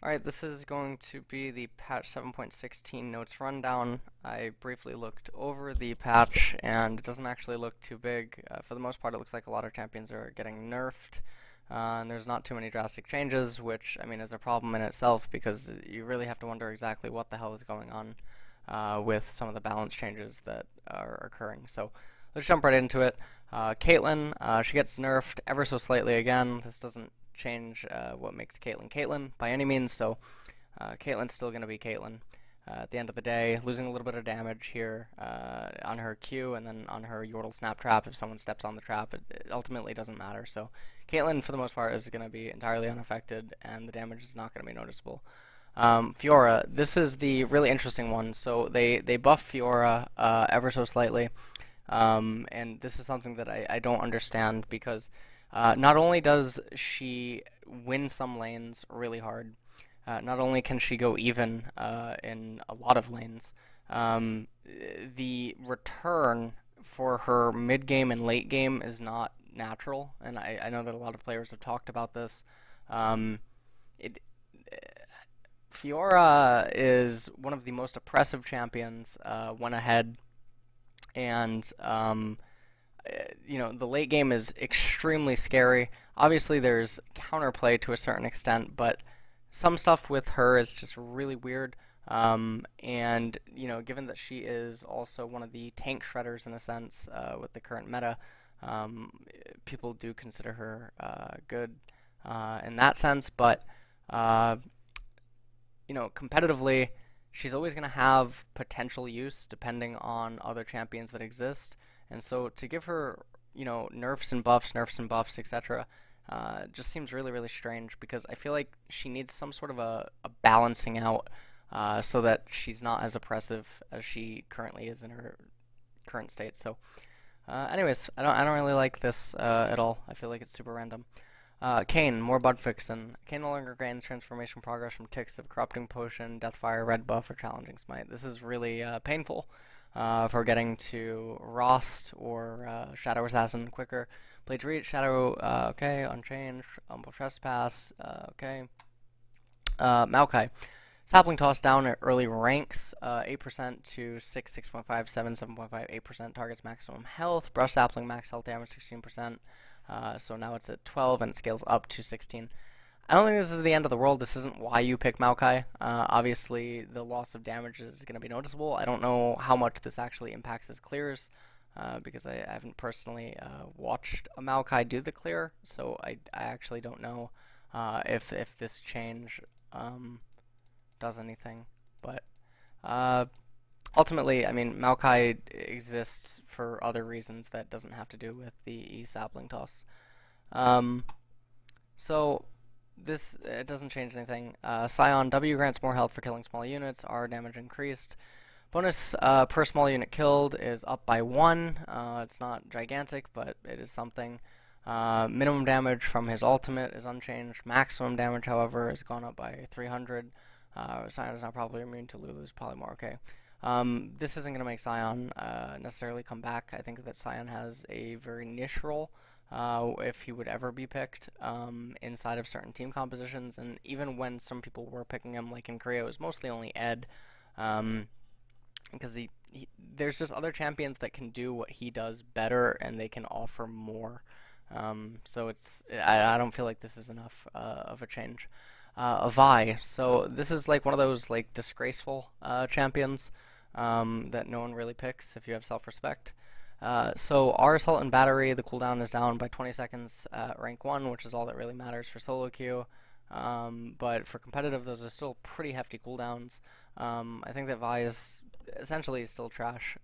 Alright, this is going to be the patch 7.16 notes rundown. I briefly looked over the patch and it doesn't actually look too big. For the most part, it looks like a lot of champions are getting nerfed. And there's not too many drastic changes, which, I mean, is a problem in itself because you really have to wonder exactly what the hell is going on with some of the balance changes that are occurring. So let's jump right into it. Caitlyn, she gets nerfed ever so slightly again. This doesn't change what makes Caitlyn Caitlyn by any means, so Caitlyn's still going to be Caitlyn. At the end of the day, losing a little bit of damage here on her Q and then on her Yordle Snap Trap. If someone steps on the trap, it ultimately doesn't matter. So Caitlyn, for the most part, is going to be entirely unaffected, and the damage is not going to be noticeable. Fiora, this is the really interesting one. So they buff Fiora ever so slightly, and this is something that I don't understand because not only does she win some lanes really hard, not only can she go even in a lot of lanes, the return for her mid game and late game is not natural, and I know that a lot of players have talked about this. It, Fiora is one of the most oppressive champions when ahead, and you know, the late game is extremely scary. Obviously, there's counterplay to a certain extent, but some stuff with her is just really weird. And, you know, given that she is also one of the tank shredders in a sense with the current meta, people do consider her good in that sense, but, you know, competitively, she's always going to have potential use depending on other champions that exist. And so to give her, you know, nerfs and buffs, etc., just seems really, really strange because I feel like she needs some sort of a balancing out so that she's not as oppressive as she currently is in her current state. So, anyways, I don't really like this at all. I feel like it's super random. Kayn, more bug fixin'. Kayn no longer gains transformation progress from ticks of Corrupting Potion, Deathfire, Red Buff, or Challenging Smite. This is really painful for getting to Rost or Shadow Assassin quicker. Blades Reach, Shadow, okay, Unchanged, Humble Trespass, okay. Maokai. Sapling Toss down at early ranks, 8% to 6, 6.5, 7, 7.5, 8% targets maximum health. Brush Sapling max health damage 16%. So now it's at 12 and it scales up to 16. I don't think this is the end of the world. This isn't why you pick Maokai. Obviously, the loss of damage is going to be noticeable. I don't know how much this actually impacts his clears because I haven't personally watched a Maokai do the clear, so I actually don't know if this change does anything. But ultimately, I mean, Maokai exists for other reasons that doesn't have to do with the E-Sapling Toss. So this it doesn't change anything. Scion W grants more health for killing small units. R damage increased. Bonus per small unit killed is up by 1. It's not gigantic, but it is something. Minimum damage from his ultimate is unchanged. Maximum damage, however, has gone up by 300. Scion is now probably immune to Lulu's Polymorph. Okay. This isn't going to make Scion necessarily come back. I think that Scion has a very niche role if he would ever be picked inside of certain team compositions. And even when some people were picking him, like in Korea, it was mostly only Ed. Because there's just other champions that can do what he does better and they can offer more. So I don't feel like this is enough of a change. Vi. So this is like one of those like disgraceful champions that no one really picks if you have self-respect. So R Assault and Battery, the cooldown is down by 20 seconds at rank 1, which is all that really matters for solo queue. But for competitive, those are still pretty hefty cooldowns. I think that Vi is essentially still trash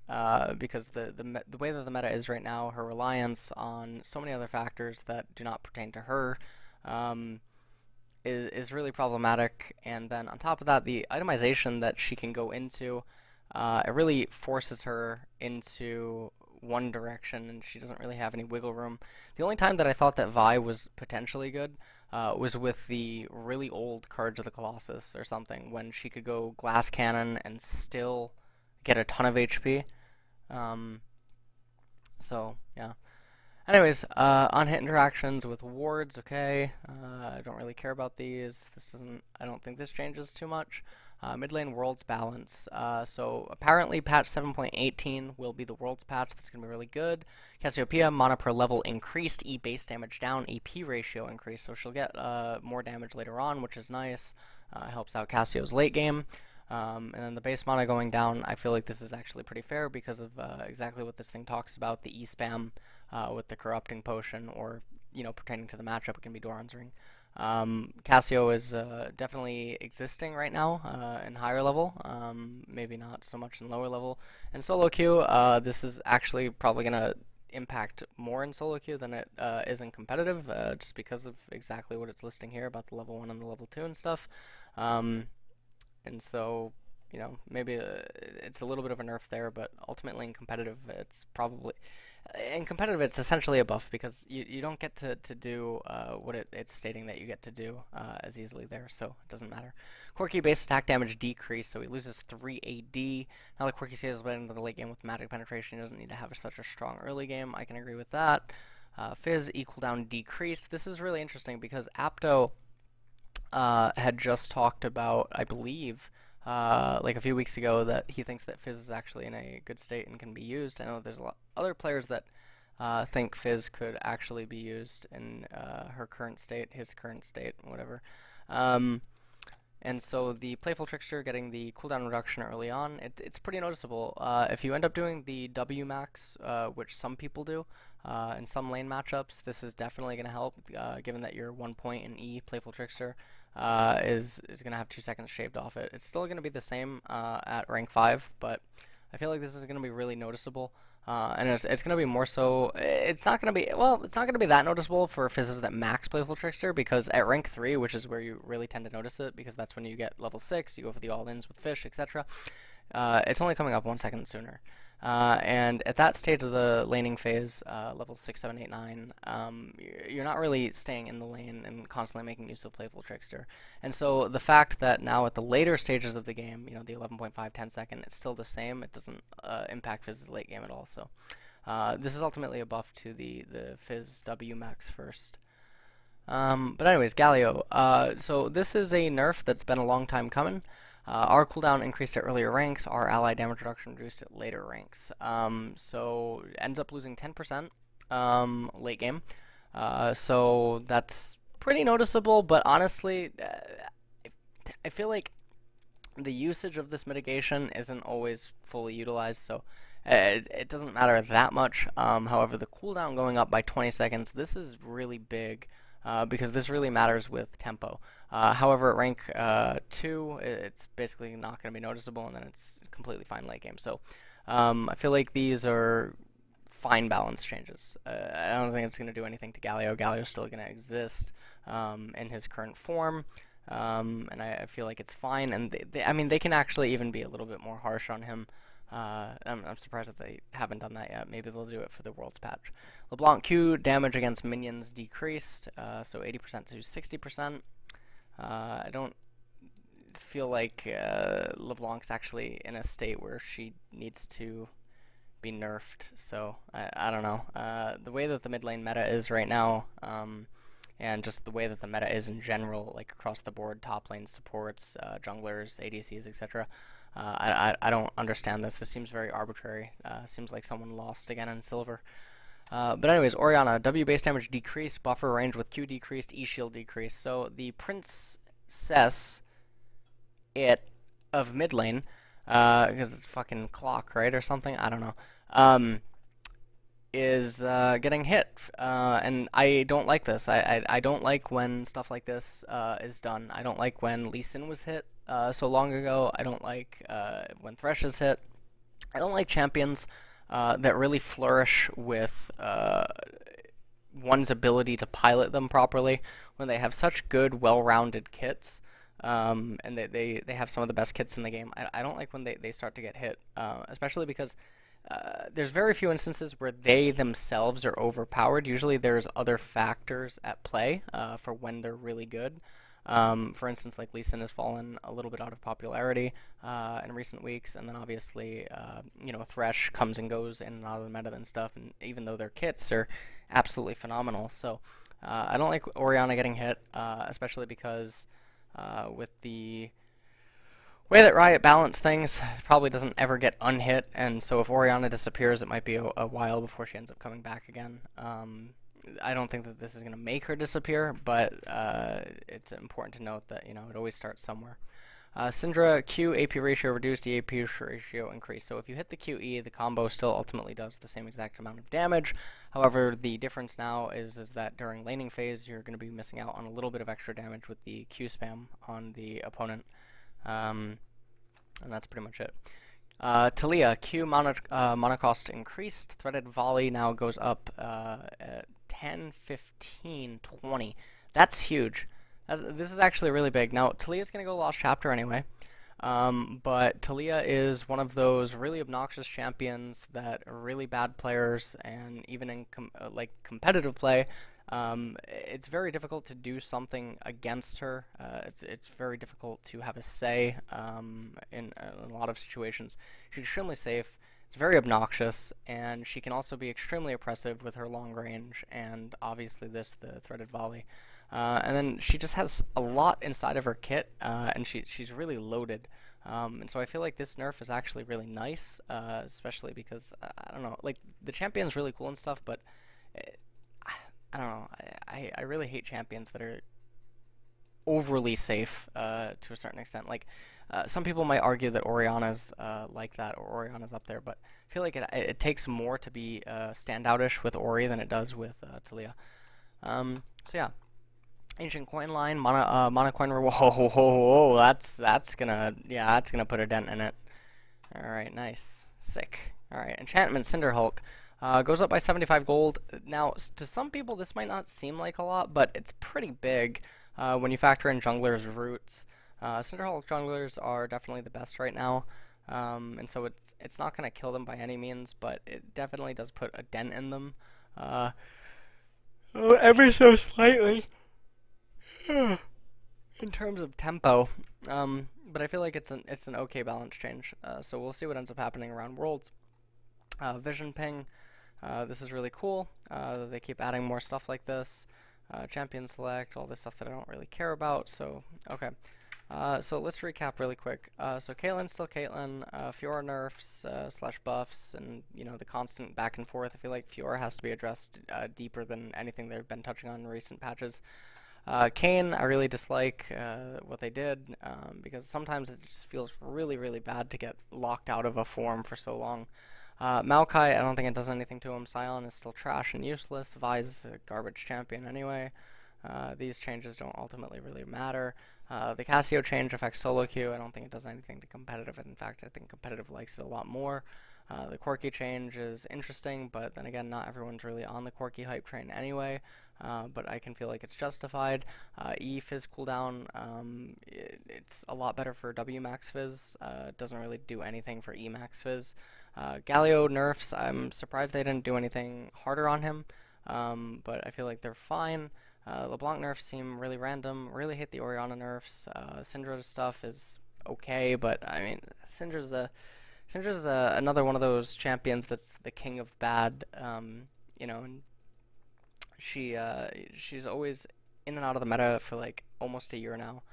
because the way that the meta is right now, her reliance on so many other factors that do not pertain to her is really problematic. And then on top of that, the itemization that she can go into, it really forces her into one direction, and she doesn't really have any wiggle room. The only time that I thought that Vi was potentially good was with the really old Cards of the Colossus or something, when she could go Glass Cannon and still get a ton of HP. So, yeah. Anyways, on-hit interactions with wards, okay. I don't really care about these. This isn't. I don't think this changes too much. Mid lane worlds balance. So apparently patch 7.18 will be the worlds patch. That's gonna be really good. Cassiopeia mana per level increased. E base damage down. AP ratio increased. So she'll get more damage later on, which is nice. Helps out Cassio's late game. And then the base mana going down, I feel like this is actually pretty fair because of exactly what this thing talks about, the E-spam with the corrupting potion, or, pertaining to the matchup, it can be Doran's Ring. Cassio is definitely existing right now in higher level, maybe not so much in lower level. In solo queue, this is actually probably going to impact more in solo queue than it is in competitive, just because of exactly what it's listing here about the level 1 and the level 2 and stuff. And so, maybe it's a little bit of a nerf there, but ultimately in competitive, it's essentially a buff because you don't get to do what it's stating that you get to do as easily there, so it doesn't matter. Quirky base attack damage decreased, so he loses 3 AD. Now the Quirky stays led into the late game with magic penetration. He doesn't need to have such a strong early game. I can agree with that. Fizz E cooldown decreased. This is really interesting because Apto had just talked about, I believe, like a few weeks ago, that he thinks that Fizz is actually in a good state and can be used. I know there's a lot other players that think Fizz could actually be used in her current state, his current state, whatever. And so the Playful Trickster getting the cooldown reduction early on, it's pretty noticeable. If you end up doing the W max, which some people do, in some lane matchups, this is definitely going to help, given that your 1 point in E Playful Trickster is going to have 2 seconds shaved off it. It's still going to be the same at rank 5, but I feel like this is going to be really noticeable. And it's going to be more so, it's not going to be that noticeable for fizzes that max Playful Trickster, because at rank 3, which is where you really tend to notice it, because that's when you get level 6, you go for the all-ins with fish, etc., it's only coming up 1 second sooner. And at that stage of the laning phase, levels 6, 7, 8, 9, you're not really staying in the lane and constantly making use of Playful Trickster. And so the fact that now at the later stages of the game, the 11.5, 10 second, it's still the same. It doesn't impact Fizz's late game at all. So this is ultimately a buff to the Fizz W max first. But anyways, Gallio. So this is a nerf that's been a long time coming. Our cooldown increased at earlier ranks, our ally damage reduction reduced at later ranks. So ends up losing 10% late game. So that's pretty noticeable, but honestly, I feel like the usage of this mitigation isn't always fully utilized, so it doesn't matter that much. However, the cooldown going up by 20 seconds, this is really big. Because this really matters with tempo. However, at rank 2, it's basically not going to be noticeable, and then it's completely fine late game. So I feel like these are fine balance changes. I don't think it's going to do anything to Gallio. Gallio's still going to exist in his current form, and I feel like it's fine. And they can actually even be a little bit more harsh on him. I'm surprised that they haven't done that yet. Maybe they'll do it for the Worlds patch. Leblanc Q damage against minions decreased, so 80% to 60%. I don't feel like Leblanc's actually in a state where she needs to be nerfed, so I don't know. The way that the mid lane meta is right now, and just the way that the meta is in general, like across the board, top lane supports, junglers, ADCs, etc., I don't understand this. This seems very arbitrary. Seems like someone lost again in silver. But anyways, Orianna, W base damage decreased, buffer range with Q decreased, E shield decreased. So the princess of mid lane, because it's fucking clock, right, or something, I don't know, is getting hit, and I don't like this. I don't like when stuff like this is done. I don't like when Lee Sin was hit so long ago. I don't like when Thresh is hit. I don't like champions that really flourish with one's ability to pilot them properly when they have such good, well-rounded kits, and they have some of the best kits in the game. I don't like when they start to get hit, especially because there's very few instances where they themselves are overpowered. Usually there's other factors at play for when they're really good. For instance, like Lee Sin has fallen a little bit out of popularity in recent weeks, and then obviously, Thresh comes and goes in and out of the meta and stuff, and even though their kits are absolutely phenomenal. So I don't like Orianna getting hit, especially because with the way that Riot balance things, it probably doesn't ever get unhit, and so if Orianna disappears, it might be a while before she ends up coming back again. I don't think that this is going to make her disappear, but it's important to note that, it always starts somewhere. Syndra, Q AP ratio reduced, the AP ratio increased. So if you hit the QE, the combo still ultimately does the same exact amount of damage. However, the difference now is that during laning phase, you're going to be missing out on a little bit of extra damage with the Q spam on the opponent. And that's pretty much it. Taliyah, Q mana cost increased. Threaded volley now goes up at 10, 15, 20. That's huge. This is actually really big. Now, Taliyah's going to go Lost Chapter anyway, but Taliyah is one of those really obnoxious champions that are really bad players, and even in competitive play, it's very difficult to do something against her. It's very difficult to have a say in a lot of situations. She's extremely safe. It's very obnoxious, and she can also be extremely oppressive with her long range, and obviously the threaded volley. And then she just has a lot inside of her kit, and she's really loaded. And so I feel like this nerf is actually really nice, especially because, I don't know, like, the champion's really cool and stuff, but I don't know, I really hate champions that are overly safe to a certain extent. Like, some people might argue that Orianna's like that, or Orianna's up there, but I feel like it takes more to be standoutish with Ori than it does with Taliyah. So yeah. Ancient coin line, mana coin reward. Whoa, that's gonna put a dent in it. All right, nice, sick. All right, enchantment Cinderhulk goes up by 75 gold. Now, to some people, this might not seem like a lot, but it's pretty big when you factor in junglers' roots. Cinderhulk junglers are definitely the best right now, and so it's not gonna kill them by any means, but it definitely does put a dent in them, ever so slightly. In terms of tempo, but I feel like it's an okay balance change. So we'll see what ends up happening around Worlds. Vision ping, this is really cool. They keep adding more stuff like this. Champion select, all this stuff that I don't really care about. So okay, so let's recap really quick. So Caitlyn's still Caitlyn. Fiora nerfs slash buffs, and the constant back and forth. I feel like Fiora has to be addressed deeper than anything they've been touching on in recent patches. Kayn, I really dislike what they did, because sometimes it just feels really, really bad to get locked out of a form for so long. Maokai, I don't think it does anything to him. Sion is still trash and useless. Vi's a garbage champion anyway. These changes don't ultimately really matter. The Cassio change affects solo queue. I don't think it does anything to competitive. In fact, I think competitive likes it a lot more. The Quirky change is interesting, but then again, not everyone's really on the Quirky hype train anyway. But I can feel like it's justified. E Fizz cooldown, it's a lot better for W max Fizz. It doesn't really do anything for E max Fizz. Gallio nerfs, I'm surprised they didn't do anything harder on him, but I feel like they're fine. Leblanc nerfs seem really random. Really hate the Orianna nerfs. Syndra stuff is okay, but I mean, Syndra's another one of those champions that's the king of bad, and she's always in and out of the meta for like almost a year now.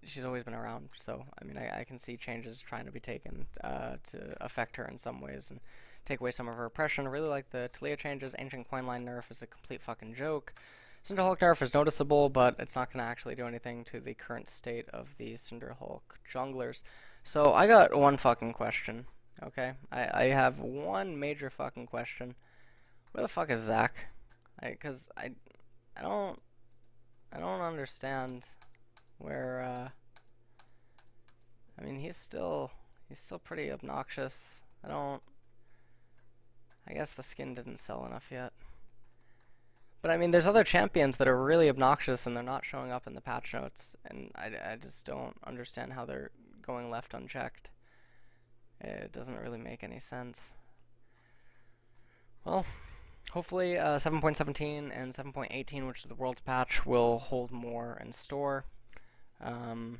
She's always been around, so I mean, I can see changes trying to be taken to affect her in some ways and take away some of her oppression. I really like the Taliyah changes. Ancient coin line nerf is a complete fucking joke. Cinderhulk nerf is noticeable, but it's not going to actually do anything to the current state of the Cinderhulk junglers. So I got one fucking question, okay? I have one major fucking question. Where the fuck is Zach? Because I don't understand where. I mean, he's still pretty obnoxious. I guess the skin didn't sell enough yet. But I mean, there's other champions that are really obnoxious and they're not showing up in the patch notes, and I just don't understand how they're going left unchecked. It doesn't really make any sense. Well, hopefully 7.17 and 7.18, which is the World's patch, will hold more in store. And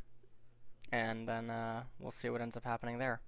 then we'll see what ends up happening there.